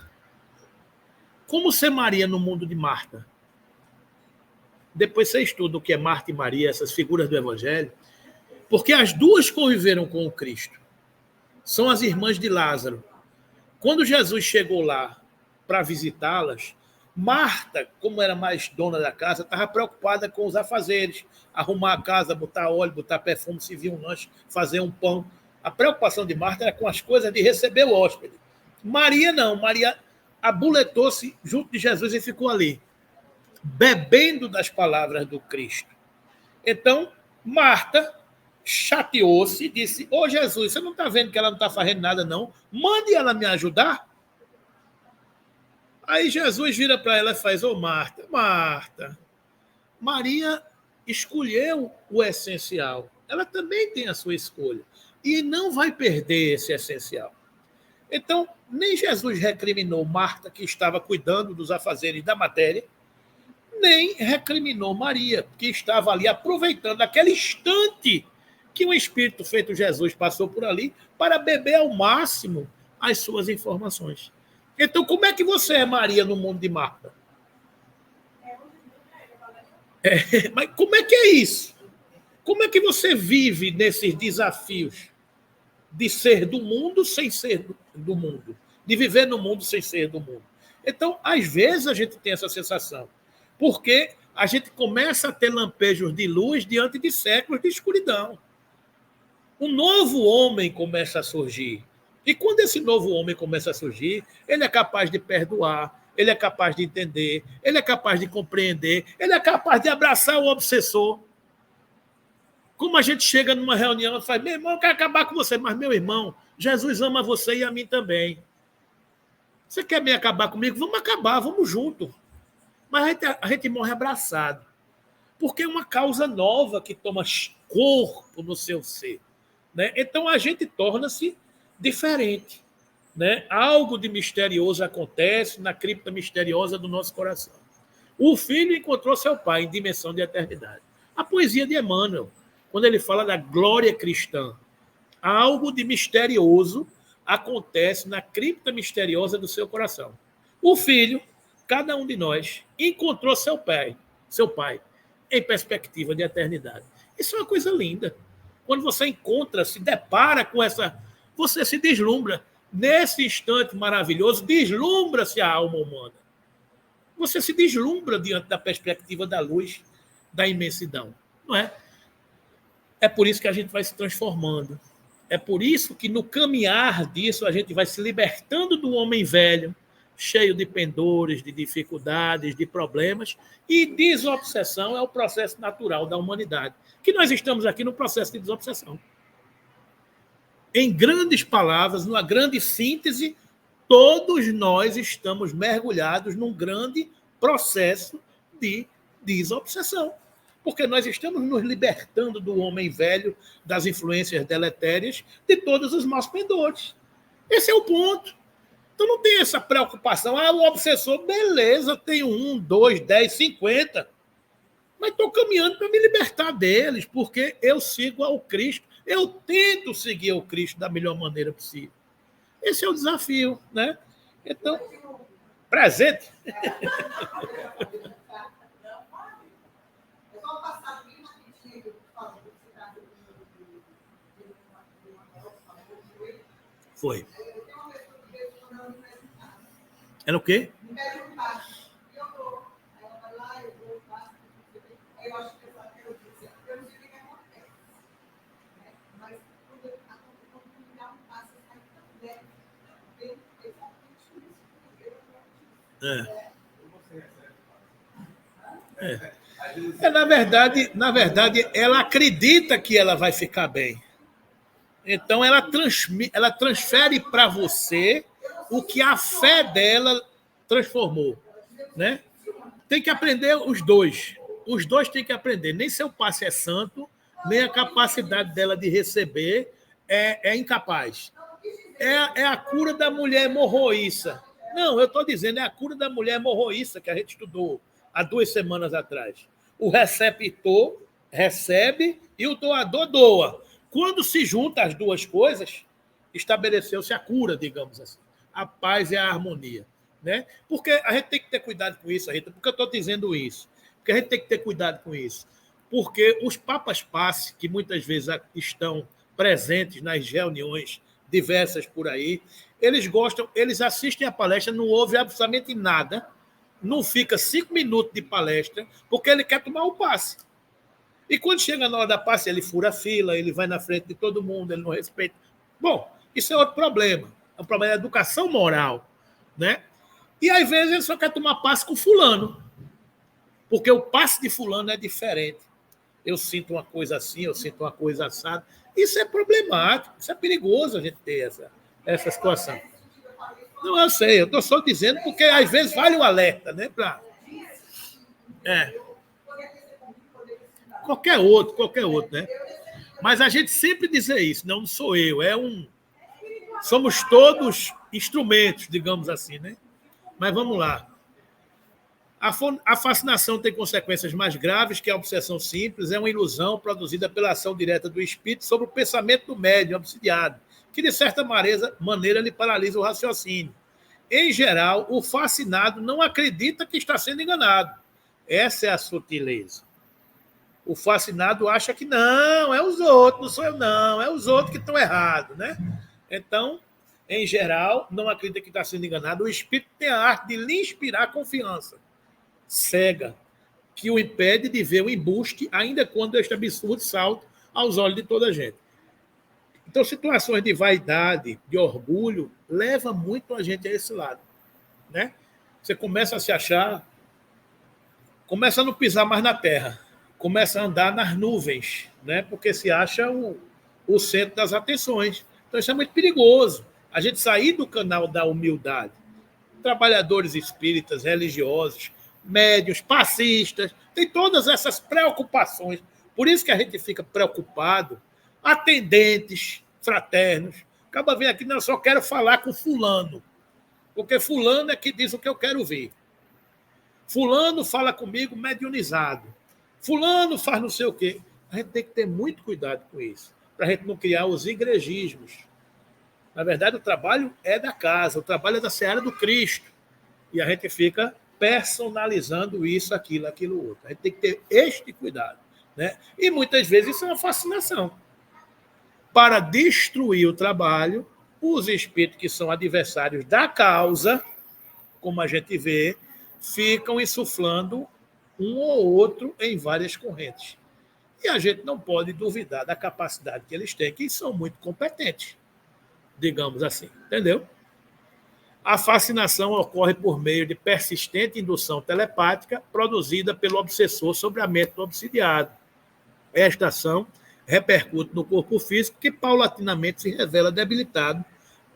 Como ser Maria no mundo de Marta? Depois você estuda o que é Marta e Maria, essas figuras do Evangelho. Porque as duas conviveram com o Cristo. São as irmãs de Lázaro. Quando Jesus chegou lá para visitá-las, Marta, como era mais dona da casa, estava preocupada com os afazeres. Arrumar a casa, botar óleo, botar perfume, servir um lanche, fazer um pão. A preocupação de Marta era com as coisas de receber o hóspede. Maria não. Maria abuletou-se junto de Jesus e ficou ali, bebendo das palavras do Cristo. Então, Marta chateou-se e disse, ô Jesus, você não está vendo que ela não está fazendo nada, não? Mande ela me ajudar. Aí Jesus vira para ela e faz, ô Marta, Maria escolheu o essencial. Ela também tem a sua escolha. E não vai perder esse essencial. Então, nem Jesus recriminou Marta, que estava cuidando dos afazeres da matéria, nem recriminou Maria, que estava ali aproveitando aquele instante que um espírito feito Jesus passou por ali para beber ao máximo as suas informações. Então, como é que você é Maria no mundo de Marta? Mas como é que é isso? Como é que você vive nesses desafios de ser do mundo sem ser do mundo? De viver no mundo sem ser do mundo? Então, às vezes a gente tem essa sensação, porque a gente começa a ter lampejos de luz diante de séculos de escuridão. Um novo homem começa a surgir. E quando esse novo homem começa a surgir, ele é capaz de perdoar, ele é capaz de entender, ele é capaz de compreender, ele é capaz de abraçar o obsessor. Como a gente chega numa reunião e fala, meu irmão, eu quero acabar com você, mas meu irmão, Jesus ama você e a mim também. Você quer me acabar comigo? Vamos acabar, vamos junto. Mas a gente morre abraçado. Porque é uma causa nova que toma corpo no seu ser. Né? Então a gente torna-se diferente. Né? Algo de misterioso acontece na cripta misteriosa do nosso coração. O filho encontrou seu pai em dimensão de eternidade. A poesia de Emmanuel, quando ele fala da glória cristã, há algo de misterioso acontece na cripta misteriosa do seu coração. O filho, cada um de nós, encontrou seu pai, em perspectiva de eternidade. Isso é uma coisa linda. Quando você encontra, se depara com essa, você se deslumbra. Nesse instante maravilhoso, deslumbra-se a alma humana. Você se deslumbra diante da perspectiva da luz, da imensidão, não é? É por isso que a gente vai se transformando. É por isso que no caminhar disso a gente vai se libertando do homem velho, cheio de pendores, de dificuldades, de problemas, e desobsessão é o processo natural da humanidade, que nós estamos aqui no processo de desobsessão. Em grandes palavras, numa grande síntese, todos nós estamos mergulhados num grande processo de desobsessão. Porque nós estamos nos libertando do homem velho, das influências deletérias, de todos os maus pendores. Esse é o ponto. Então não tem essa preocupação. O obsessor, beleza, tenho 1, 2, 10, 50. Mas estou caminhando para me libertar deles, porque eu sigo ao Cristo. Eu tento seguir ao Cristo da melhor maneira possível. Esse é o desafio, né? Então, presente. Foi. Era o quê? Na verdade, ela acredita que ela vai ficar bem. Então, ela transfere para você o que a fé dela transformou, né? Tem que aprender os dois. Os dois têm que aprender. Nem seu passe é santo, nem a capacidade dela de receber é incapaz. É a cura da mulher hemorroíça. Não, eu estou dizendo, é a cura da mulher hemorroíça que a gente estudou há 2 semanas atrás. O receptor recebe e o doador doa. Quando se juntam as duas coisas, estabeleceu-se a cura, digamos assim. A paz e a harmonia. Né? Porque a gente tem que ter cuidado com isso, Rita. Por que eu estou dizendo isso? Porque a gente tem que ter cuidado com isso. Porque os papas passe, que muitas vezes estão presentes nas reuniões diversas por aí, eles assistem a palestra, não ouve absolutamente nada, não fica 5 minutos de palestra, porque ele quer tomar o passe. E quando chega na hora da passe, ele fura a fila, ele vai na frente de todo mundo, ele não respeita. Bom, isso é outro problema. É um problema da educação moral, né? E às vezes ele só quer tomar passe com fulano, porque o passe de fulano é diferente. Eu sinto uma coisa assim, eu sinto uma coisa assada. Isso é problemático, isso é perigoso a gente ter essa situação. Não, eu sei, eu estou só dizendo porque às vezes vale o alerta, né? Qualquer outro, né? Mas a gente sempre dizer isso, não sou eu, somos todos instrumentos, digamos assim, né? Mas vamos lá. A fascinação tem consequências mais graves que a obsessão simples, é uma ilusão produzida pela ação direta do espírito sobre o pensamento do médium obsidiado, que, de certa maneira, lhe paralisa o raciocínio. Em geral, o fascinado não acredita que está sendo enganado. Essa é a sutileza. O fascinado acha que não, é os outros, não sou eu não, é os outros que estão errados, né? Então, em geral, não acredita que está sendo enganado. O espírito tem a arte de lhe inspirar confiança cega, que o impede de ver o embuste, ainda quando este absurdo salta aos olhos de toda a gente. Então, situações de vaidade, de orgulho, levam muito a gente a esse lado, né? Você começa a se achar, começa a não pisar mais na terra, começa a andar nas nuvens, né? Porque se acha o centro das atenções. Então, isso é muito perigoso. A gente sair do canal da humildade. Trabalhadores espíritas, religiosos, médios, passistas, tem todas essas preocupações. Por isso que a gente fica preocupado. Atendentes, fraternos. Acaba vendo aqui, não, eu só quero falar com fulano. Porque fulano é que diz o que eu quero ouvir. Fulano fala comigo mediunizado. Fulano faz não sei o quê. A gente tem que ter muito cuidado com isso, para a gente não criar os igrejismos. Na verdade, o trabalho é da casa, o trabalho é da seara do Cristo. E a gente fica personalizando isso, aquilo outro. A gente tem que ter este cuidado. Né? E muitas vezes isso é uma fascinação. Para destruir o trabalho, os espíritos que são adversários da causa, como a gente vê, ficam insuflando um ou outro em várias correntes. E a gente não pode duvidar da capacidade que eles têm, que são muito competentes, digamos assim, entendeu? A fascinação ocorre por meio de persistente indução telepática produzida pelo obsessor sobre a mente do obsidiado. Esta ação repercute no corpo físico, que paulatinamente se revela debilitado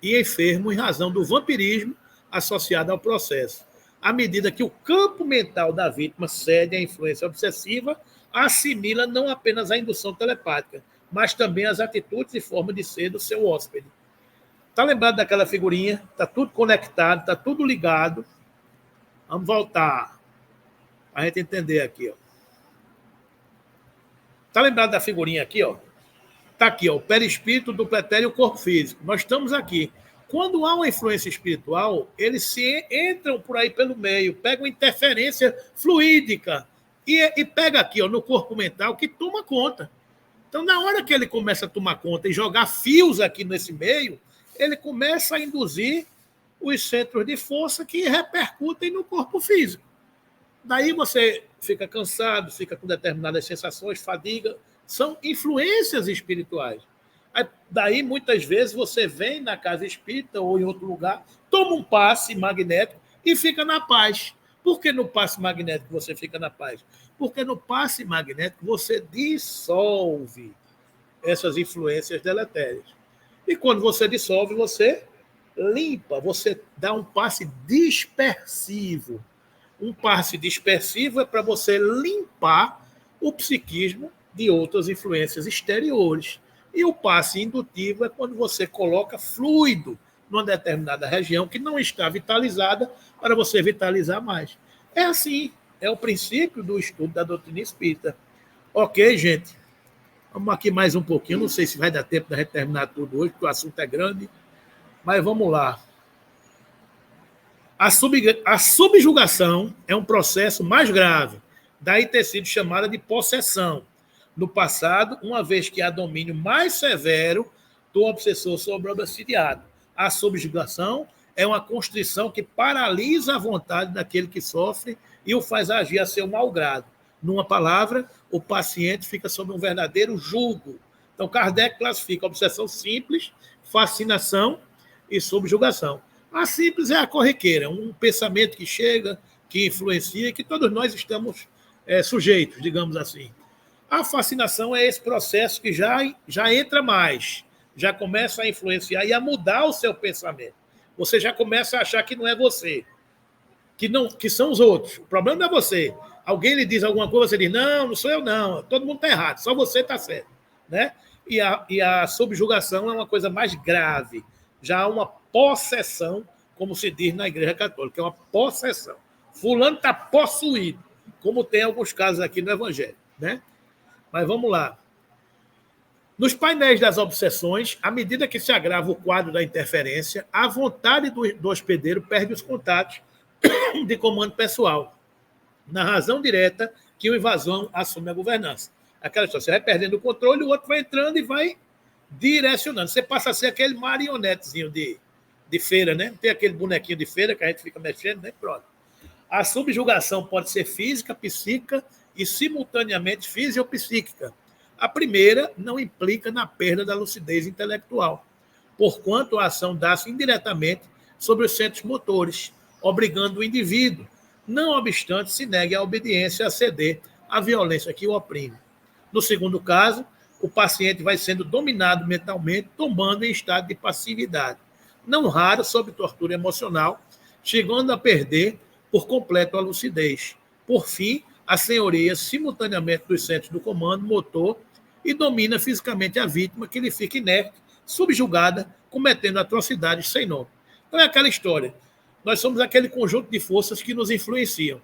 e enfermo em razão do vampirismo associado ao processo. À medida que o campo mental da vítima cede à influência obsessiva, assimila não apenas a indução telepática, mas também as atitudes e formas de ser do seu hóspede. Está lembrado daquela figurinha? Está tudo conectado, está tudo ligado. Vamos voltar para a gente entender aqui. Está lembrado da figurinha aqui? Está aqui, o perispírito, do pletério e o corpo físico. Nós estamos aqui. Quando há uma influência espiritual, eles se entram por aí pelo meio, pegam interferência fluídica e pega aqui no corpo mental que toma conta. Então, na hora que ele começa a tomar conta e jogar fios aqui nesse meio, ele começa a induzir os centros de força que repercutem no corpo físico. Daí você fica cansado, fica com determinadas sensações, fadiga. São influências espirituais. Daí, muitas vezes, você vem na casa espírita ou em outro lugar, toma um passe magnético e fica na paz. Por que no passe magnético você fica na paz? Porque no passe magnético você dissolve essas influências deletérias. E quando você dissolve, você limpa, você dá um passe dispersivo. Um passe dispersivo é para você limpar o psiquismo de outras influências exteriores. E o passe indutivo é quando você coloca fluido numa determinada região que não está vitalizada para você vitalizar mais. É assim, é o princípio do estudo da doutrina espírita. Ok, gente? Vamos aqui mais um pouquinho, não sei se vai dar tempo de a gente terminar tudo hoje, porque o assunto é grande, mas vamos lá. A subjugação é um processo mais grave, daí ter sido chamada de possessão. No passado, uma vez que há domínio mais severo do obsessor sobre o obsidiado. A subjugação é uma constrição que paralisa a vontade daquele que sofre e o faz agir a seu malgrado. Numa palavra, o paciente fica sob um verdadeiro jugo. Então, Kardec classifica a obsessão simples, fascinação e subjugação. A simples é a corriqueira, um pensamento que chega, que influencia, que todos nós estamos sujeitos, digamos assim. A fascinação é esse processo que já entra mais, já começa a influenciar e a mudar o seu pensamento. Você já começa a achar que não é você, que são os outros. O problema não é você. Alguém lhe diz alguma coisa, você diz, não sou eu não, todo mundo está errado, só você está certo. Né? E a subjugação é uma coisa mais grave. Já há uma possessão, como se diz na Igreja Católica, é uma possessão. Fulano está possuído, como tem alguns casos aqui no Evangelho. Né? Mas vamos lá. Nos painéis das obsessões, à medida que se agrava o quadro da interferência, a vontade do hospedeiro perde os contatos de comando pessoal, na razão direta que o invasão assume a governança. Aquela história, você vai perdendo o controle, o outro vai entrando e vai direcionando. Você passa a ser aquele marionetezinho de feira, né? Tem aquele bonequinho de feira que a gente fica mexendo, né? Pronto. A subjugação pode ser física, psíquica e simultaneamente fisiopsíquica. A primeira não implica na perda da lucidez intelectual, porquanto a ação dá-se indiretamente sobre os centros motores, obrigando o indivíduo, não obstante se negue a obediência a ceder à violência que o oprime. No segundo caso, o paciente vai sendo dominado mentalmente, tombando em estado de passividade, não raro sob tortura emocional, chegando a perder por completo a lucidez. Por fim, a senhoria simultaneamente dos centros do comando motor e domina fisicamente a vítima, que lhe fica inerte, subjugada, cometendo atrocidades sem nome. Então é aquela história. Nós somos aquele conjunto de forças que nos influenciam.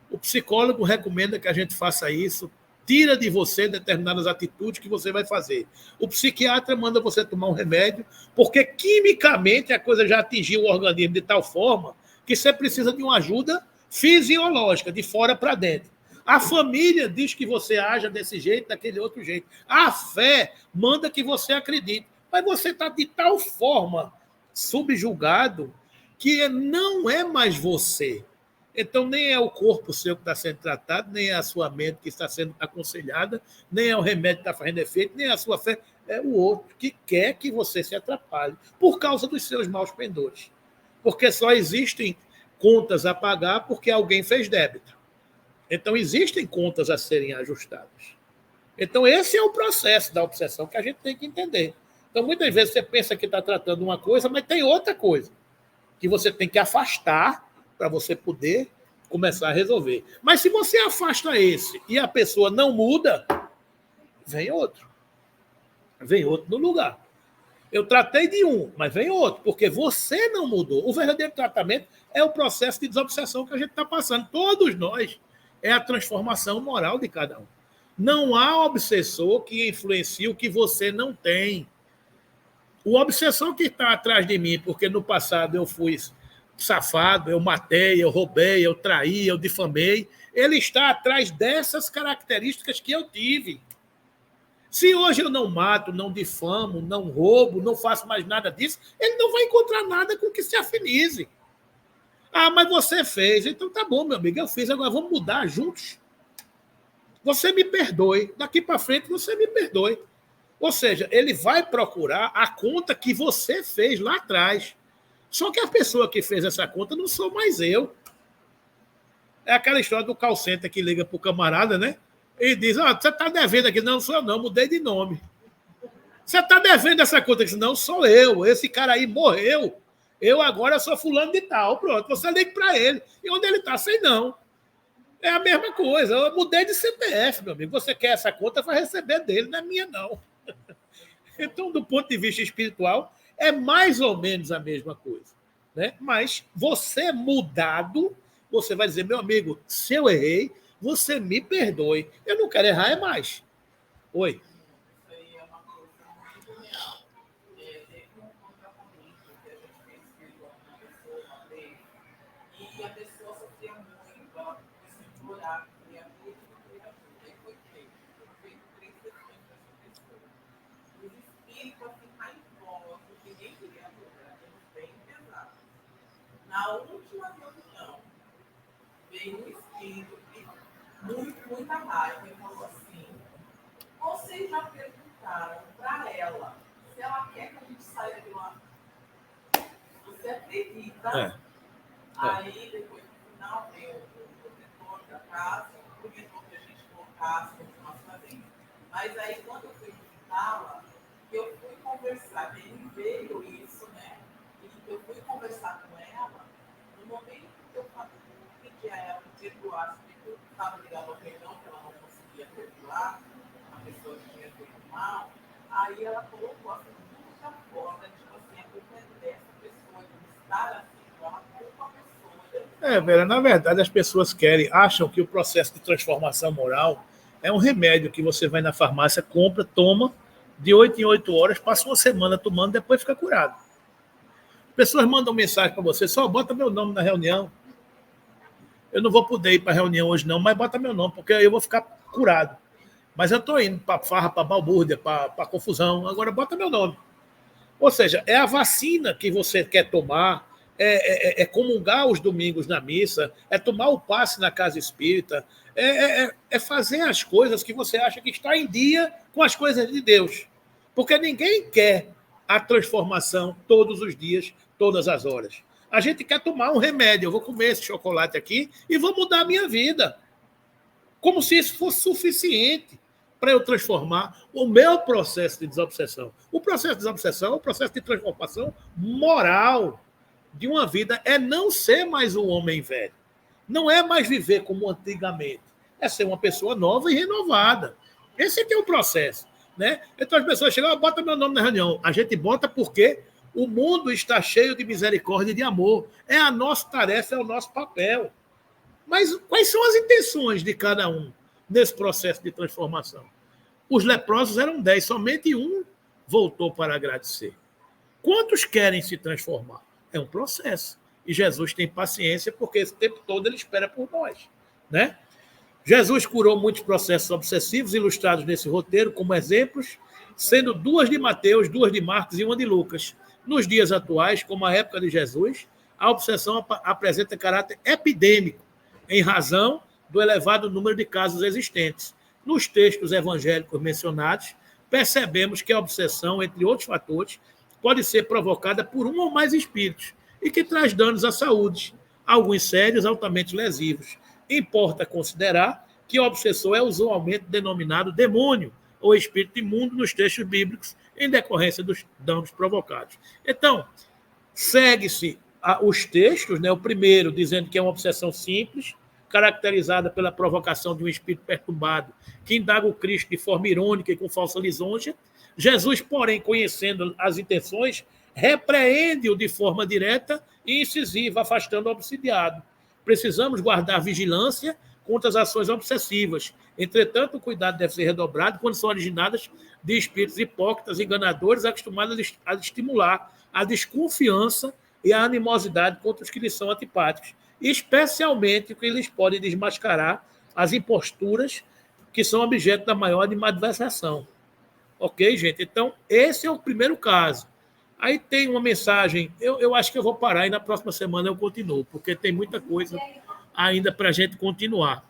O psicólogo recomenda que a gente faça isso, tira de você determinadas atitudes que você vai fazer. O psiquiatra manda você tomar um remédio, porque quimicamente a coisa já atingiu o organismo de tal forma que você precisa de uma ajuda fisiológica, de fora para dentro. A família diz que você haja desse jeito, daquele outro jeito. A fé manda que você acredite. Mas você está de tal forma subjugado que não é mais você. Então, nem é o corpo seu que está sendo tratado, nem é a sua mente que está sendo aconselhada, nem é o remédio que está fazendo efeito, nem é a sua fé. É o outro que quer que você se atrapalhe por causa dos seus maus pendores. Porque só existem contas a pagar porque alguém fez débito. Então, existem contas a serem ajustadas. Então, esse é o processo da obsessão que a gente tem que entender. Então, muitas vezes você pensa que está tratando uma coisa, mas tem outra coisa que você tem que afastar para você poder começar a resolver. Mas se você afasta esse e a pessoa não muda, vem outro. Vem outro no lugar. Eu tratei de um, mas vem outro, porque você não mudou. O verdadeiro tratamento é o processo de desobsessão que a gente está passando. Todos nós. É a transformação moral de cada um. Não há obsessor que influencie o que você não tem. O obsessor que está atrás de mim, porque no passado eu fui safado, eu matei, eu roubei, eu traí, eu difamei, ele está atrás dessas características que eu tive. Se hoje eu não mato, não difamo, não roubo, não faço mais nada disso, ele não vai encontrar nada com que se afinize. Ah, mas você fez. Então tá bom, meu amigo, eu fiz, agora vamos mudar juntos. Você me perdoe. Daqui para frente você me perdoe. Ou seja, ele vai procurar a conta que você fez lá atrás. Só que a pessoa que fez essa conta não sou mais eu. É aquela história do call center que liga para o camarada, né? E diz, você está devendo aqui. Não, sou eu não, mudei de nome. Você está devendo essa conta aqui? Não, sou eu. Esse cara aí morreu. Eu agora sou fulano de tal. Pronto, você liga para ele. E onde ele está? Sei não. É a mesma coisa. Eu mudei de CPF, meu amigo. Você quer essa conta, vai receber dele. Não é minha, não. Então, do ponto de vista espiritual, é mais ou menos a mesma coisa. Né? Mas você mudado, você vai dizer, meu amigo, se eu errei, você me perdoe. Eu não quero errar, é mais. Oi. E a pessoa sofreu muito, ela começou a implorar, e a minha ajuda, e foi feito 3 sessões dessa pessoa. Os espíritos, assim, raivosos, que ninguém queria ajudar, eles bem pesados. Na última reunião, veio um espírito com muita raiva e falou assim: vocês já perguntaram para ela se ela quer que a gente saia de lá? Você acredita? Aí, depois, no final, veio o protetor da casa, prometeu que a gente colocasse continuar fazendo. Mas aí, quando eu fui visitá-la, eu fui conversar, ele veio isso, né? E eu fui conversar com ela, no momento que eu pedi a ela que perdoasse, porque eu estava ligado ao perdão, que ela não conseguia perdoar a pessoa que tinha feito mal, aí ela colocou assim, muita forma, tipo assim, a culpa é dessa pessoa, de estar assim, ela culpa a pessoa. Vera, na verdade, as pessoas acham que o processo de transformação moral é um remédio que você vai na farmácia, compra, toma, de 8 em 8 horas, passa uma semana tomando, depois fica curado. Pessoas mandam mensagem para você, só bota meu nome na reunião. Eu não vou poder ir para a reunião hoje não, mas bota meu nome, porque aí eu vou ficar curado. Mas eu estou indo para farra, para balbúrdia, para confusão, agora bota meu nome. Ou seja, é a vacina que você quer tomar, é comungar os domingos na missa, é tomar o passe na casa espírita, é fazer as coisas que você acha que está em dia com as coisas de Deus. Porque ninguém quer a transformação todos os dias, todas as horas. A gente quer tomar um remédio, eu vou comer esse chocolate aqui e vou mudar a minha vida. Como se isso fosse suficiente para eu transformar o meu processo de desobsessão. O processo de desobsessão é um processo de transformação moral de uma vida, é não ser mais um homem velho. Não é mais viver como antigamente. É ser uma pessoa nova e renovada. Esse aqui é o processo. Né? Então as pessoas chegam, bota meu nome na reunião. A gente bota porque o mundo está cheio de misericórdia e de amor. É a nossa tarefa, é o nosso papel. Mas quais são as intenções de cada um? nesse processo de transformação. Os leprosos eram 10, somente um voltou para agradecer. Quantos querem se transformar? É um processo. E Jesus tem paciência, porque esse tempo todo ele espera por nós, né? Jesus curou muitos processos obsessivos ilustrados nesse roteiro como exemplos, sendo 2 de Mateus, 2 de Marcos e 1 de Lucas. Nos dias atuais, como a época de Jesus, a obsessão apresenta caráter epidêmico, em razão do elevado número de casos existentes. Nos textos evangélicos mencionados, percebemos que a obsessão, entre outros fatores, pode ser provocada por um ou mais espíritos e que traz danos à saúde, alguns sérios, altamente lesivos. Importa considerar que o obsessor é usualmente denominado demônio ou espírito imundo nos textos bíblicos em decorrência dos danos provocados. Então, segue-se os textos, né? O primeiro dizendo que é uma obsessão simples, caracterizada pela provocação de um espírito perturbado que indaga o Cristo de forma irônica e com falsa lisonja. Jesus, porém, conhecendo as intenções, repreende-o de forma direta e incisiva, afastando o obsidiado. Precisamos guardar vigilância contra as ações obsessivas. Entretanto, o cuidado deve ser redobrado quando são originadas de espíritos hipócritas, enganadores, acostumados a estimular a desconfiança e a animosidade contra os que lhes são antipáticos, especialmente o que lhes pode desmascarar as imposturas que são objeto da maior animadversação. Ok, gente? Então, esse é o primeiro caso. Aí tem uma mensagem, eu acho que eu vou parar e na próxima semana eu continuo, porque tem muita coisa ainda para a gente continuar.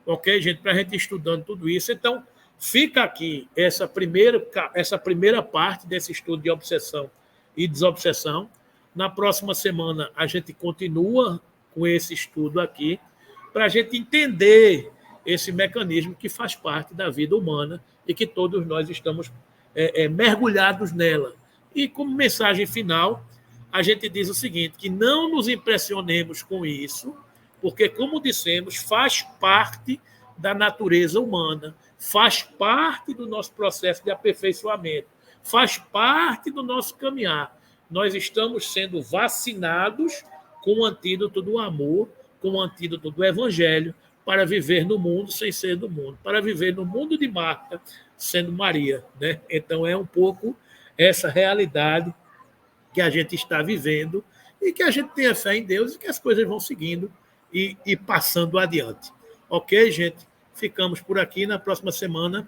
Ok, gente? Para a gente ir estudando tudo isso. Então, fica aqui essa primeira parte desse estudo de obsessão e desobsessão. Na próxima semana, a gente continua com esse estudo aqui, para a gente entender esse mecanismo que faz parte da vida humana e que todos nós estamos mergulhados nela. E como mensagem final, a gente diz o seguinte, que não nos impressionemos com isso, porque, como dissemos, faz parte da natureza humana, faz parte do nosso processo de aperfeiçoamento, faz parte do nosso caminhar. Nós estamos sendo vacinados com o antídoto do amor, com o antídoto do evangelho, para viver no mundo sem ser do mundo, para viver no mundo de Marta, sendo Maria, né? Então, é um pouco essa realidade que a gente está vivendo e que a gente tenha fé em Deus e que as coisas vão seguindo e passando adiante. Ok, gente? Ficamos por aqui. Na próxima semana